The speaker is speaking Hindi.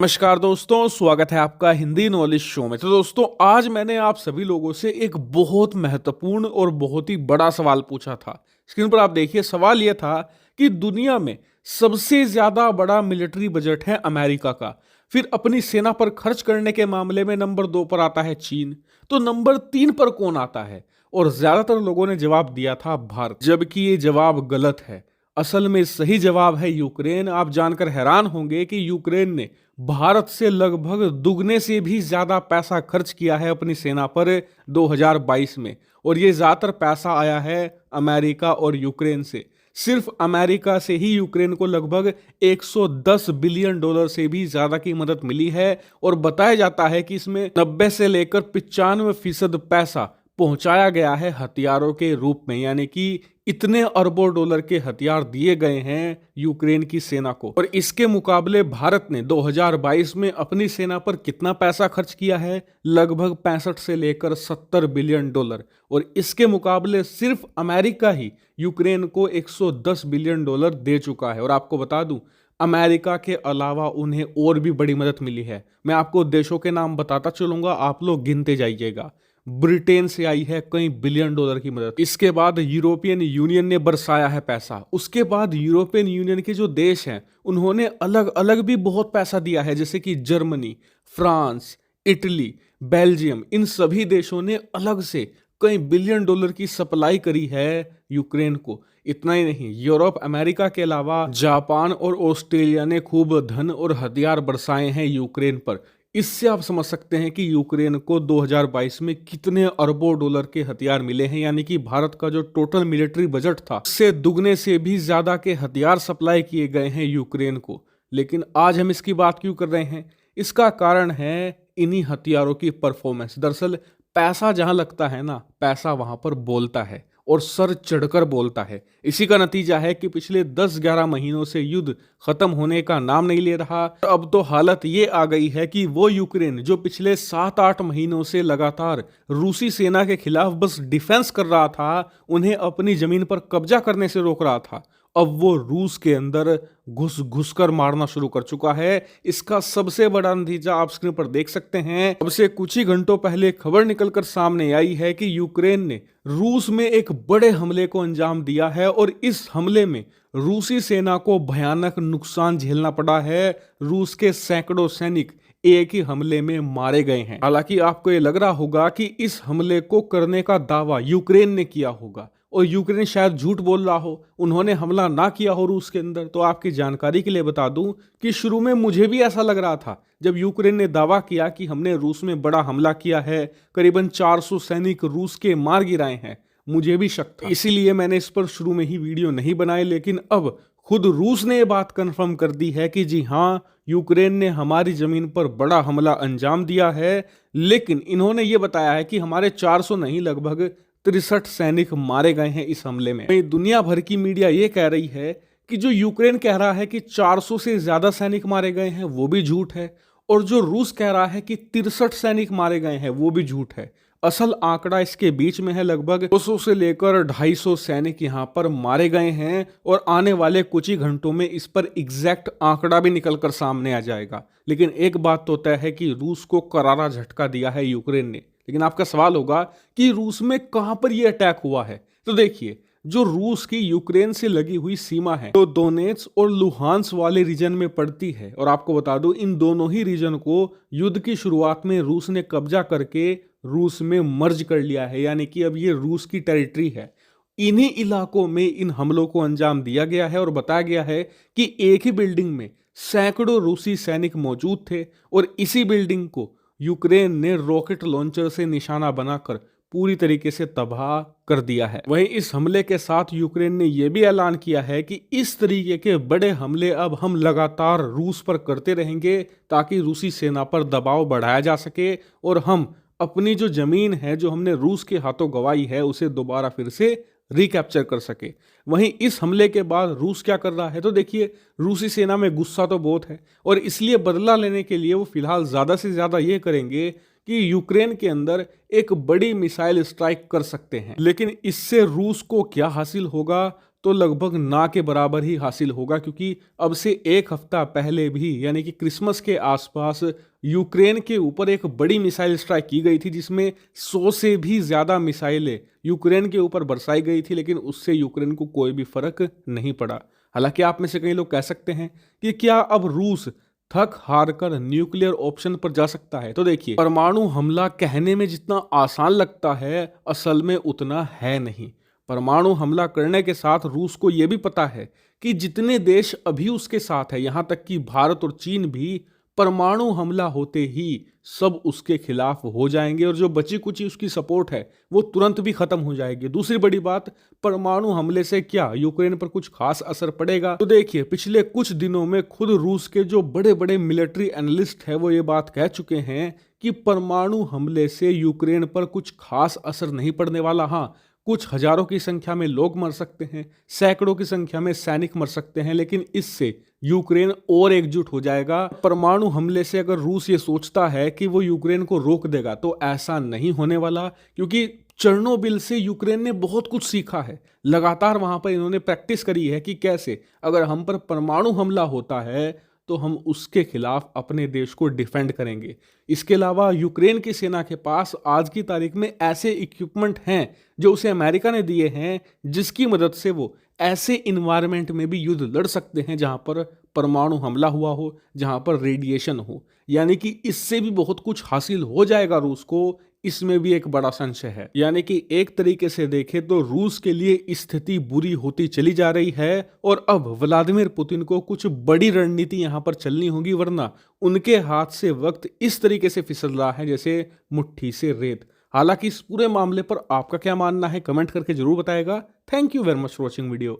नमस्कार दोस्तों, स्वागत है आपका हिंदी नॉलेज शो में। तो दोस्तों, आज मैंने आप सभी लोगों से एक बहुत महत्वपूर्ण और बहुत ही बड़ा सवाल पूछा था। स्क्रीन पर आप देखिए, सवाल यह था कि दुनिया में सबसे ज्यादा बड़ा मिलिट्री बजट है अमेरिका का। फिर अपनी सेना पर खर्च करने के मामले में नंबर 2 पर आता है चीन। तो नंबर 3 पर कौन आता है? और ज्यादातर लोगों ने जवाब दिया था भारत, जबकि ये जवाब गलत है। असल में सही जवाब है यूक्रेन। आप जानकर हैरान होंगे कि यूक्रेन ने भारत से लगभग दुगने से भी ज्यादा पैसा खर्च किया है अपनी सेना पर 2022 में। और ये ज्यादातर पैसा आया है अमेरिका और यूक्रेन से। सिर्फ अमेरिका से ही यूक्रेन को लगभग 110 बिलियन डॉलर से भी ज्यादा की मदद मिली है। और बताया जाता है कि इसमें 90 से लेकर 95% पैसा पहुंचाया गया है हथियारों के रूप में, यानी कि इतने अरबों डॉलर के हथियार दिए गए हैं यूक्रेन की सेना को। और इसके मुकाबले भारत ने 2022 में अपनी सेना पर कितना पैसा खर्च किया है? लगभग 65 से लेकर 70 बिलियन डॉलर। और इसके मुकाबले सिर्फ अमेरिका ही यूक्रेन को 110 बिलियन डॉलर दे चुका है। और आपको बता दूं, अमेरिका के अलावा उन्हें और भी बड़ी मदद मिली है। मैं आपको देशों के नाम बताता चलूंगा, आप लोग गिनते जाइएगा। ब्रिटेन से आई है कई बिलियन डॉलर की मदद। इसके बाद यूरोपियन यूनियन ने बरसाया है पैसा। उसके बाद यूरोपियन यूनियन के जो देश हैं उन्होंने अलग अलग भी बहुत पैसा दिया है, जैसे कि जर्मनी, फ्रांस, इटली, बेल्जियम। इन सभी देशों ने अलग से कई बिलियन डॉलर की सप्लाई करी है यूक्रेन को। इतना ही नहीं, यूरोप, अमेरिका के अलावा जापान और ऑस्ट्रेलिया ने खूब धन और हथियार बरसाए हैं यूक्रेन पर। इससे आप समझ सकते हैं कि यूक्रेन को 2022 में कितने अरबों डॉलर के हथियार मिले हैं। यानी कि भारत का जो टोटल मिलिट्री बजट था उससे दुगने से भी ज्यादा के हथियार सप्लाई किए गए हैं यूक्रेन को। लेकिन आज हम इसकी बात क्यों कर रहे हैं? इसका कारण है इन्हीं हथियारों की परफॉर्मेंस। दरअसल पैसा जहां लगता है ना, पैसा वहां पर बोलता है और सर चढ़कर बोलता है। इसी का नतीजा है कि पिछले 10-11 महीनों से युद्ध खत्म होने का नाम नहीं ले रहा। अब तो हालत ये आ गई है कि वो यूक्रेन जो पिछले 7-8 महीनों से लगातार रूसी सेना के खिलाफ बस डिफेंस कर रहा था, उन्हें अपनी जमीन पर कब्जा करने से रोक रहा था, अब वो रूस के अंदर घुस घुस कर मारना शुरू कर चुका है। इसका सबसे बड़ा नतीजा आप स्क्रीन पर देख सकते हैं। अब से कुछ ही घंटों पहले खबर निकलकर सामने आई है कि यूक्रेन ने रूस में एक बड़े हमले को अंजाम दिया है और इस हमले में रूसी सेना को भयानक नुकसान झेलना पड़ा है। रूस के सैकड़ों सैनिक एक ही हमले में मारे गए हैं। हालांकि आपको ये लग रहा होगा कि इस हमले को करने का दावा यूक्रेन ने किया होगा और यूक्रेन शायद झूठ बोल रहा हो, उन्होंने हमला ना किया हो रूस के अंदर। तो आपकी जानकारी के लिए बता दूं कि शुरू में मुझे भी ऐसा लग रहा था जब यूक्रेन ने दावा किया कि हमने रूस में बड़ा हमला किया है, करीबन 400 सैनिक रूस के मार गिराए हैं। मुझे भी शक था, इसीलिए मैंने इस पर शुरू में ही वीडियो नहीं बनाए। लेकिन अब खुद रूस ने ये बात कंफर्म कर दी है कि जी हाँ, यूक्रेन ने हमारी जमीन पर बड़ा हमला अंजाम दिया है। लेकिन इन्होंने ये बताया है कि हमारे 400 नहीं, लगभग 63 सैनिक मारे गए हैं इस हमले में। दुनिया भर की मीडिया ये कह रही है कि जो यूक्रेन कह रहा है कि 400 से ज्यादा सैनिक मारे गए हैं, वो भी झूठ है। और जो रूस कह रहा है कि 63 सैनिक मारे गए हैं, वो भी झूठ है। असल आंकड़ा इसके बीच में है। लगभग 200 से लेकर 250 सैनिक यहां पर मारे गए हैं और आने वाले कुछ ही घंटों में इस पर एग्जैक्ट आंकड़ा भी निकलकर सामने आ जाएगा। लेकिन एक बात तो तय है कि रूस को करारा झटका दिया है यूक्रेन ने। लेकिन आपका सवाल होगा कि रूस में कहां पर यह अटैक हुआ है? तो देखिए, जो रूस की यूक्रेन से लगी हुई सीमा है, तो दोनेत्स्क और लुहांस वाले रीजन में पड़ती है। और आपको बता दूं, इन दोनों ही रीजन को युद्ध की शुरुआत में रूस ने कब्जा करके रूस में मर्ज कर लिया है, यानी कि अब ये रूस की टेरिटरी है। इन्हीं इलाकों में इन हमलों को अंजाम दिया गया है और बताया गया है कि एक ही बिल्डिंग में सैकड़ों रूसी सैनिक मौजूद थे और इसी बिल्डिंग को यूक्रेन ने रॉकेट लॉन्चर से निशाना बनाकर पूरी तरीके से तबाह कर दिया है। वहीं इस हमले के साथ यूक्रेन ने यह भी ऐलान किया है कि इस तरीके के बड़े हमले अब हम लगातार रूस पर करते रहेंगे ताकि रूसी सेना पर दबाव बढ़ाया जा सके और हम अपनी जो जमीन है जो हमने रूस के हाथों गंवाई है उसे दोबारा फिर से रिकैप्चर कर सके। वहीं इस हमले के बाद रूस क्या कर रहा है? तो देखिए, रूसी सेना में गुस्सा तो बहुत है और इसलिए बदला लेने के लिए वो फिलहाल ज्यादा से ज्यादा ये करेंगे कि यूक्रेन के अंदर एक बड़ी मिसाइल स्ट्राइक कर सकते हैं। लेकिन इससे रूस को क्या हासिल होगा? तो लगभग ना के बराबर ही हासिल होगा, क्योंकि अब से एक हफ्ता पहले भी यानी कि क्रिसमस के आसपास यूक्रेन के ऊपर एक बड़ी मिसाइल स्ट्राइक की गई थी, जिसमें 100 से भी ज़्यादा मिसाइलें यूक्रेन के ऊपर बरसाई गई थी, लेकिन उससे यूक्रेन को कोई भी फर्क नहीं पड़ा। हालांकि आप में से कई लोग कह सकते हैं कि क्या अब रूस थक हार कर न्यूक्लियर ऑप्शन पर जा सकता है? तो देखिए, परमाणु हमला कहने में जितना आसान लगता है, असल में उतना है नहीं। परमाणु हमला करने के साथ रूस को यह भी पता है कि जितने देश अभी उसके साथ है, यहां तक कि भारत और चीन भी, परमाणु हमला होते ही सब उसके खिलाफ हो जाएंगे और जो बची कुची उसकी सपोर्ट है वो तुरंत भी खत्म हो जाएगी। दूसरी बड़ी बात, परमाणु हमले से क्या यूक्रेन पर कुछ खास असर पड़ेगा? तो देखिए, पिछले कुछ दिनों में खुद रूस के जो बड़े बड़े मिलिट्री एनालिस्ट है वो ये बात कह चुके हैं कि परमाणु हमले से यूक्रेन पर कुछ खास असर नहीं पड़ने वाला। हाँ, कुछ हजारों की संख्या में लोग मर सकते हैं, सैकड़ों की संख्या में सैनिक मर सकते हैं, लेकिन इससे यूक्रेन और एकजुट हो जाएगा। परमाणु हमले से अगर रूस ये सोचता है कि वो यूक्रेन को रोक देगा, तो ऐसा नहीं होने वाला, क्योंकि चर्नोबिल से यूक्रेन ने बहुत कुछ सीखा है। लगातार वहां पर इन्होंने प्रैक्टिस करी है कि कैसे अगर हम पर परमाणु हमला होता है तो हम उसके खिलाफ अपने देश को डिफेंड करेंगे। इसके अलावा यूक्रेन की सेना के पास आज की तारीख में ऐसे इक्विपमेंट हैं जो उसे अमेरिका ने दिए हैं, जिसकी मदद से वो ऐसे इन्वायरमेंट में भी युद्ध लड़ सकते हैं जहां पर परमाणु हमला हुआ हो, जहां पर रेडिएशन हो। यानी कि इससे भी बहुत कुछ हासिल हो जाएगा रूस को, इसमें भी एक बड़ा संशय है। यानी कि एक तरीके से देखें तो रूस के लिए स्थिति बुरी होती चली जा रही है और अब व्लादिमीर पुतिन को कुछ बड़ी रणनीति यहां पर चलनी होगी, वरना उनके हाथ से वक्त इस तरीके से फिसल रहा है जैसे मुट्ठी से रेत। हालांकि इस पूरे मामले पर आपका क्या मानना है, कमेंट करके जरूर बताएगा। Thank you very much for watching video.